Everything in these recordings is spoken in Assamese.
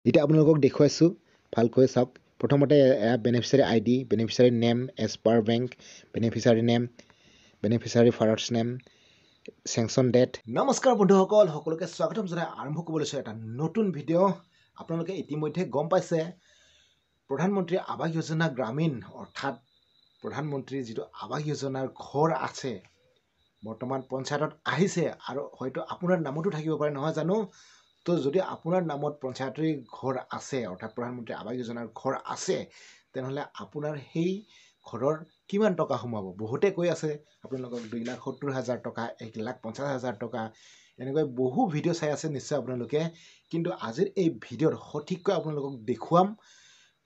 এতিয়া আপোনালোকক দেখুৱাইছো ভালকৈ চাওক প্ৰথমতে beneficiary ID beneficiary name as per bank beneficiary name beneficiary father's name sanction date নমস্কাৰ বন্ধুসকল সকলোকে স্বাগতম জনাই আৰম্ভ কৰিব লৈছো এটা নতুন ভিডিঅ' আপোনালোকে ইতিমধ্যে গম পাইছে প্ৰধানমন্ত্ৰী আৱাস যোজনা গ্ৰামীণ অৰ্থাৎ প্ৰধানমন্ত্ৰী যিটো আৱাস যোজনাৰ ঘৰ আছে বৰ্তমান পঞ্চায়তত আহিছে আৰু হয়তো আপোনাৰ নামতো থাকিব পাৰে নহয় জানো তো যদি আপোনাৰ নামত পঞ্চায়তী ঘৰ আছে অৰ্থাৎ প্ৰধানমন্ত্ৰী আৱাস যোজনাৰ ঘৰ আছে তেনেহ'লে আপোনাৰ সেই ঘৰৰ কিমান টকা সোমাব বহুতে কৈ আছে আপোনালোকক 2,70,000 টকা 1,50,000 টকা এনেকৈ বহু ভিডিঅ' চাই আছে নিশ্চয় আপোনালোকে কিন্তু আজিৰ এই ভিডিঅ'ত সঠিককৈ আপোনালোকক দেখুৱাম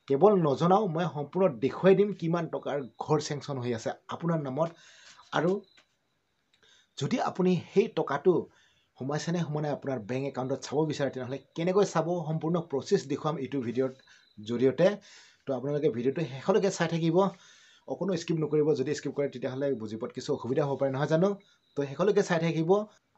কেৱল নজনাও মই সম্পূৰ্ণ দেখুৱাই দিম কিমান টকাৰ ঘৰ চেংচন হৈ আছে আপোনাৰ নামত আৰু যদি আপুনি সেই টকাটো সোমাইছে নে সোমা নাই আপোনাৰ বেংক একাউণ্টত চাব বিচাৰে তেনেহ'লে কেনেকৈ চাব সম্পূৰ্ণ প্ৰচেছ দেখুৱাম এইটো ভিডিঅ'ৰ জৰিয়তে তো আপোনালোকে ভিডিঅ'টো শেষলৈকে চাই থাকিব অকণো স্কিপ নকৰিব যদি স্কিপ কৰে তেতিয়াহ'লে বুজি পোৱাত কিছু অসুবিধা হ'ব পাৰে নহয় জানো তো শেষলৈকে চাই থাকিব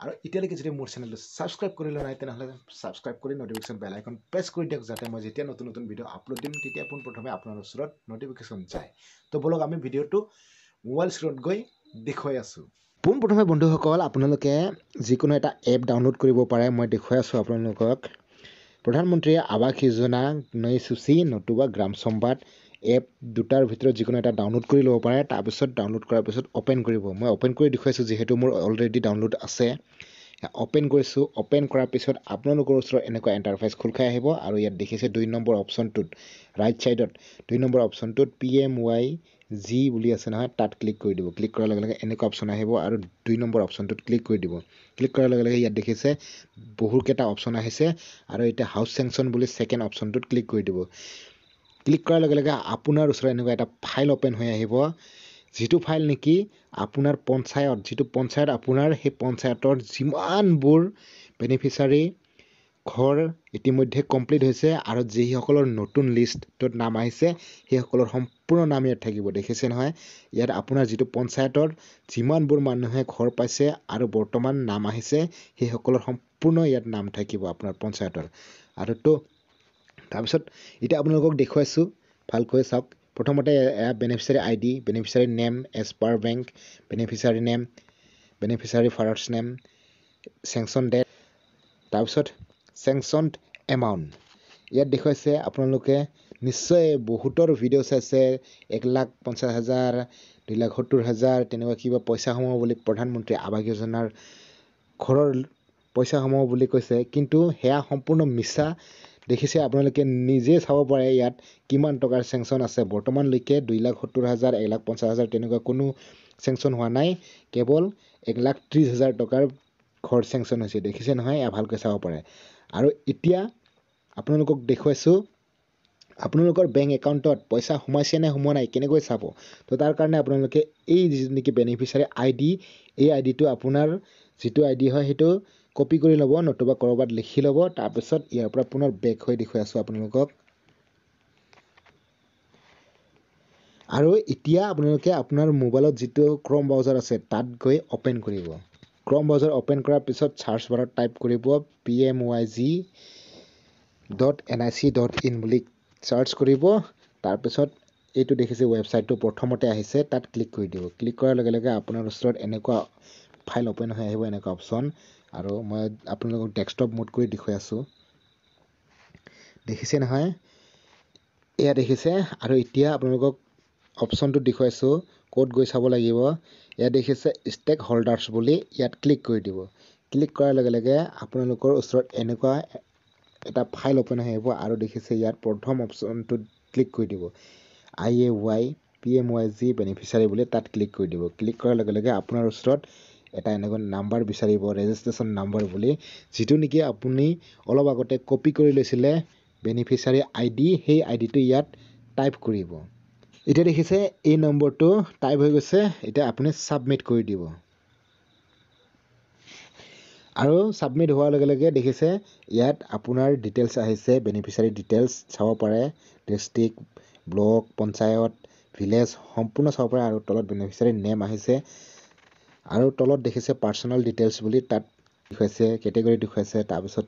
আৰু এতিয়ালৈকে যদি মোৰ চেনেলটো ছাবস্ক্ৰাইব কৰিলে নাই তেনেহ'লে ছাবস্ক্ৰাইব কৰি নটিফিকেশ্যন বেল আইকন প্ৰেছ কৰি দিয়ক যাতে মই যেতিয়া নতুন নতুন ভিডিঅ' আপলোড দিম তেতিয়া পোনপ্ৰথমে আপোনাৰ ওচৰত নটিফিকেশ্যন যায় তো বলক আমি ভিডিঅ'টো মোবাইল স্ক্ৰীনত গৈ দেখুৱাই আছোঁ পোনপ্ৰথমে বন্ধুসকল আপোনালোকে যিকোনো এটা এপ ডাউনলোড কৰিব পাৰে মই দেখুৱাই আছোঁ আপোনালোকক প্ৰধানমন্ত্ৰী আৱাস যোজনা নৈ সূচী নতুবা গ্ৰাম সম্বাদ এপ দুটাৰ ভিতৰত যিকোনো এটা ডাউনলোড কৰি ল'ব পাৰে তাৰপিছত ডাউনলোড কৰাৰ পিছত অ'পেন কৰিব মই অ'পেন কৰি দেখুৱাইছোঁ যিহেতু মোৰ অলৰেডি ডাউনলোড আছে অ'পেন কৰিছোঁ অ'পেন কৰাৰ পিছত আপোনালোকৰ ওচৰত এনেকুৱা ইণ্টাৰফেচ খোল খাই আহিব আৰু ইয়াত দেখিছে 2 নম্বৰ অপশ্যনটোত ৰাইট ছাইডত 2 নম্বৰ অপশ্যনটোত PMYG বুলি আছে নহয় তাত ক্লিক কৰি দিব ক্লিক কৰাৰ লগে লগে এনেকুৱা অপশ্যন আহিব আৰু 2 নম্বৰ অপশ্যনটোত ক্লিক কৰি দিব ক্লিক কৰাৰ লগে লগে ইয়াত দেখিছে বহুকেইটা অপশ্যন আহিছে আৰু এতিয়া হাউচ চেংচন বুলি ছেকেণ্ড অপশ্যনটোত ক্লিক কৰি দিব ক্লিক কৰাৰ লগে লগে আপোনাৰ ওচৰত এনেকুৱা এটা ফাইল অ'পেন হৈ আহিব যিটো ফাইল নেকি আপোনাৰ পঞ্চায়ত যিটো পঞ্চায়ত আপোনাৰ সেই পঞ্চায়তৰ যিমানবোৰ বেনিফিচিয়াৰী ঘৰ ইতিমধ্যে কমপ্লিট হৈছে আৰু যিসকলৰ নতুন লিষ্টত নাম আহিছে সেইসকলৰ সম্পূৰ্ণ নাম ইয়াত থাকিব দেখিছে নহয় ইয়াত আপোনাৰ যিটো পঞ্চায়তৰ যিমানবোৰ মানুহে ঘৰ পাইছে আৰু বৰ্তমান নাম আহিছে সেইসকলৰ সম্পূৰ্ণ ইয়াত নাম থাকিব আপোনাৰ পঞ্চায়তৰ আৰু তো তাৰপিছত এতিয়া আপোনালোকক দেখুৱাইছোঁ ভালকৈ চাওক প্ৰথমতে beneficiary ID beneficiary name as per bank beneficiary name beneficiary father's name sanction date তাৰপিছত চেংচন এমাউণ্ট ইয়াত দেখুৱাইছে আপোনালোকে নিশ্চয় বহুতৰ ভিডিঅ' চাইছে 1,50,000 2,70,000 তেনেকুৱা কিবা পইচা সোমাব বুলি প্ৰধানমন্ত্ৰী আৱাস যোজনাৰ ঘৰৰ পইচা সোমাব বুলি কৈছে কিন্তু সেয়া সম্পূৰ্ণ মিছা দেখিছে আপোনালোকে নিজে চাব পাৰে ইয়াত কিমান টকাৰ চেংচন আছে বৰ্তমানলৈকে 2,70,000 1,50,000 তেনেকুৱা কোনো চেংচন হোৱা নাই কেৱল 1,30,000 টকাৰ ঘৰ চেংচন হৈছে দেখিছে নহয় এয়া ভালকৈ চাব পাৰে আৰু এতিয়া আপোনালোকক দেখুৱাইছোঁ আপোনালোকৰ বেংক একাউণ্টত পইচা সোমাইছে নে সোমোৱা নাই কেনেকৈ চাব তো তাৰ কাৰণে আপোনালোকে এই যিটো নেকি বেনিফিচিয়াৰী আইডি এই আইডিটো আপোনাৰ যিটো আইডি হয় সেইটো কপি কৰি ল'ব নতুবা ক'ৰবাত লিখি ল'ব তাৰপিছত ইয়াৰ পৰা পুনৰ বেক হৈ দেখুৱাই আছোঁ আপোনালোকক আৰু এতিয়া আপোনালোকে আপোনাৰ মোবাইলত যিটো ক্ৰম ব্ৰাউজাৰ আছে তাত গৈ অ'পেন কৰিব ক্ৰম ব্ৰাউজাৰ অ'পেন কৰাৰ পিছত চাৰ্চ বাৰত টাইপ কৰিব PMYG.nic.in বুলি চাৰ্চ কৰিব তাৰপিছত এইটো দেখিছে ৱেবছাইটটো প্ৰথমতে আহিছে তাত ক্লিক কৰি দিব ক্লিক কৰাৰ লগে লগে আপোনাৰ ওচৰত এনেকুৱা ফাইল অ'পেন হৈ আহিব এনেকুৱা অপশ্যন আৰু মই আপোনালোকক ডেস্কটপ মোড কৰি দেখুৱাই আছোঁ দেখিছে নহয় এয়া দেখিছে আৰু এতিয়া আপোনালোকক অপশ্যনটো দেখুৱাইছোঁ ক'ত গৈ চাব লাগিব ইয়াত দেখিছে ষ্টেক হোল্ডাৰ্ছ বুলি ইয়াত ক্লিক কৰি দিব ক্লিক কৰাৰ লগে লগে আপোনালোকৰ ওচৰত এনেকুৱা এটা ফাইল অ'পেন হৈ আহিব আৰু দেখিছে ইয়াত প্ৰথম অপশ্যনটোত ক্লিক কৰি দিব IAY PMYG বেনিফিচিয়াৰী বুলি তাত ক্লিক কৰি দিব ক্লিক কৰাৰ লগে লগে আপোনাৰ ওচৰত এটা এনেকুৱা নাম্বাৰ বিচাৰিব ৰেজিষ্ট্ৰেশ্যন নাম্বাৰ বুলি যিটো নেকি আপুনি অলপ আগতে কপি কৰি লৈছিলে বেনিফিচিয়াৰী আইডি সেই আইডিটো ইয়াত টাইপ কৰিব এতিয়া দেখিছে এই নম্বৰটো টাইপ হৈ গৈছে এতিয়া আপুনি ছাবমিট কৰি দিব আৰু ছাবমিট হোৱাৰ লগে লগে দেখিছে ইয়াত আপোনাৰ ডিটেইলছ আহিছে বেনিফিচিয়াৰী ডিটেইলছ চাব পাৰে ডিষ্ট্ৰিক্ট ব্লক পঞ্চায়ত ভিলেজ সম্পূৰ্ণ চাব পাৰে আৰু তলত বেনিফিচিয়াৰী নেম আহিছে আৰু তলত দেখিছে পাৰ্চনেল ডিটেইলছ বুলি তাত দেখুৱাইছে কেটেগৰী দেখুৱাইছে তাৰপিছত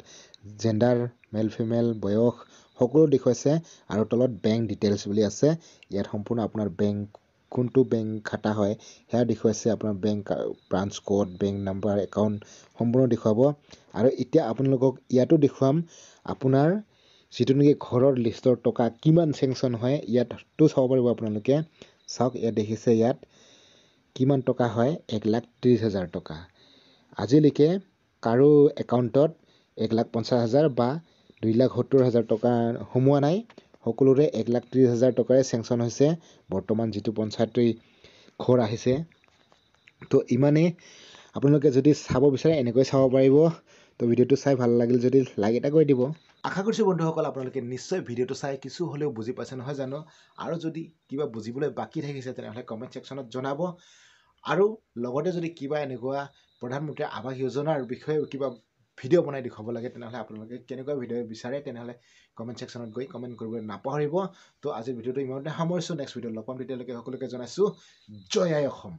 জেণ্ডাৰ মেল ফিমেল বয়স সকলো দেখুৱাইছে আৰু তলত বেংক ডিটেইলছ বুলি আছে ইয়াত সম্পূৰ্ণ আপোনাৰ বেংক কোনটো বেংক খাতা হয় সেয়া দেখুৱাইছে আপোনাৰ bank branch code bank number account সম্পূৰ্ণ দেখুৱাব আৰু এতিয়া আপোনালোকক ইয়াতো দেখুৱাম আপোনাৰ যিটো নেকি ঘৰৰ লিষ্টৰ টকা কিমান চেংচন হয় ইয়াতো চাব পাৰিব আপোনালোকে চাওক ইয়াত দেখিছে ইয়াত কিমান টকা হয় 1,30,000 টকা আজিলৈকে কাৰো একাউণ্টত 1,50,000 বা 2,70,000 টকা সোমোৱা নাই সকলোৰে 1,30,000 টকাৰে চেংচন হৈছে বৰ্তমান যিটো পঞ্চায়তী ঘৰ আহিছে তো ইমানেই আপোনালোকে যদি চাব বিচাৰে এনেকৈ চাব পাৰিব তো ভিডিঅ'টো চাই ভাল লাগিল যদি লাইক এটা কৰি দিব আশা কৰিছোঁ বন্ধুসকল আপোনালোকে নিশ্চয় ভিডিঅ'টো চাই কিছু হ'লেও বুজি পাইছে নহয় জানো আৰু যদি কিবা বুজিবলৈ বাকী থাকিছে তেনেহ'লে কমেণ্ট ছেকশ্যনত জনাব আৰু লগতে যদি কিবা এনেকুৱা প্ৰধানমন্ত্ৰী আৱাস যোজনাৰ বিষয়ে কিবা ভিডিঅ' বনাই দেখুৱাব লাগে তেনেহ'লে আপোনালোকে কেনেকুৱা ভিডিঅ' বিচাৰে তেনেহ'লে কমেণ্ট ছেকশ্যনত গৈ কমেণ্ট কৰিবলৈ নাপাহৰিব তো আজিৰ ভিডিঅ'টো ইমানতে সামৰিছোঁ নেক্সট ভিডিঅ'ত লগ পাম তেতিয়ালৈকে সকলোকে জনাইছোঁ জয় আই অসম।